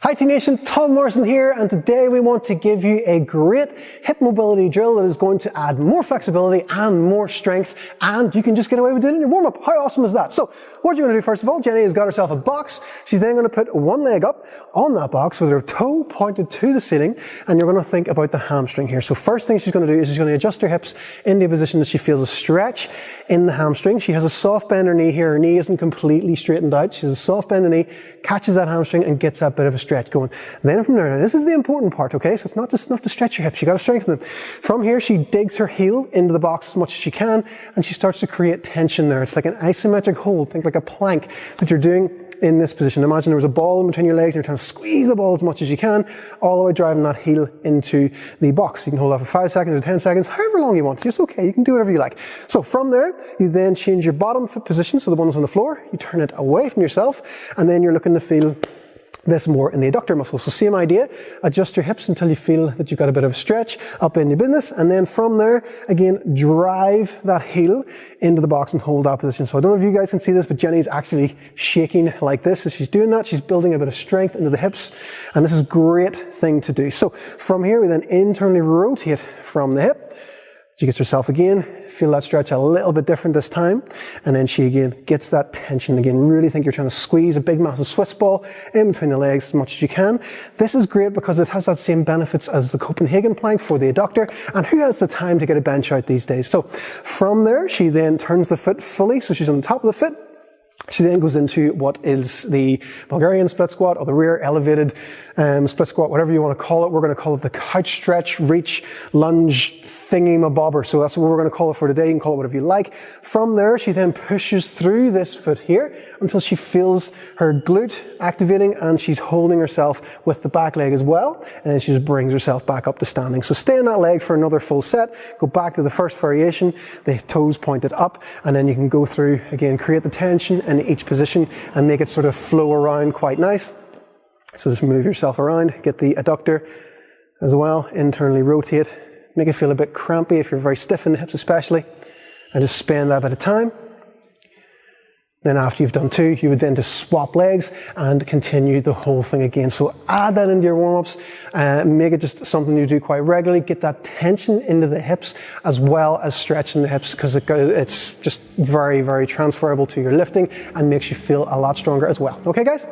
Hi T-Nation, Tom Morrison here, and today we want to give you a great hip mobility drill that is going to add more flexibility and more strength, and you can just get away with it in your warm-up. How awesome is that? So, what you're going to do first of all, Jenny has got herself a box. She's then going to put one leg up on that box with her toe pointed to the ceiling, and you're going to think about the hamstring here. So first thing she's going to do is she's going to adjust her hips into a position that she feels a stretch in the hamstring. She has a soft bend in her knee here. Her knee isn't completely straightened out. She has a soft bend in the knee, catches that hamstring and gets that bit of a stretch going. Then from there, now this is the important part, okay? So it's not just enough to stretch your hips, you got to strengthen them. From here, she digs her heel into the box as much as she can, and she starts to create tension there. It's like an isometric hold, think like a plank that you're doing in this position. Imagine there was a ball in between your legs and you're trying to squeeze the ball as much as you can, all the way driving that heel into the box. You can hold that for 5 seconds or 10 seconds, however long you want. It's just okay, you can do whatever you like. So from there, you then change your bottom foot position, so the one that's on the floor, you turn it away from yourself, and then you're looking to feel this more in the adductor muscle. So same idea, adjust your hips until you feel that you've got a bit of a stretch up in your business, and then from there, again, drive that heel into the box and hold that position. So I don't know if you guys can see this, but Jenny's actually shaking like this as she's doing that. She's building a bit of strength into the hips, and this is a great thing to do. So from here, we then internally rotate from the hip. She gets herself again, feel that stretch a little bit different this time, and then she again gets that tension again. Really think you're trying to squeeze a big massive Swiss ball in between the legs as much as you can. This is great because it has that same benefits as the Copenhagen plank for the adductor, and who has the time to get a bench out these days? So from there, she then turns the foot fully, so she's on the top of the foot. She then goes into what is the Bulgarian split squat, or the rear elevated split squat, whatever you want to call it. We're going to call it the couch stretch, reach, lunge, thingy-mabobber. So that's what we're going to call it for today. You can call it whatever you like. From there, she then pushes through this foot here until she feels her glute activating, and she's holding herself with the back leg as well. And then she just brings herself back up to standing. So stay on that leg for another full set. Go back to the first variation, the toes pointed up, and then you can go through, again, create the tension in each position and make it sort of flow around quite nice. So just move yourself around, get the adductor as well, internally rotate, make it feel a bit crampy if you're very stiff in the hips especially, and just spend that bit of time. Then after you've done two, you would then just swap legs and continue the whole thing again. So add that into your warm-ups, make it just something you do quite regularly, get that tension into the hips as well as stretching the hips, because it's just very, very transferable to your lifting and makes you feel a lot stronger as well. Okay guys?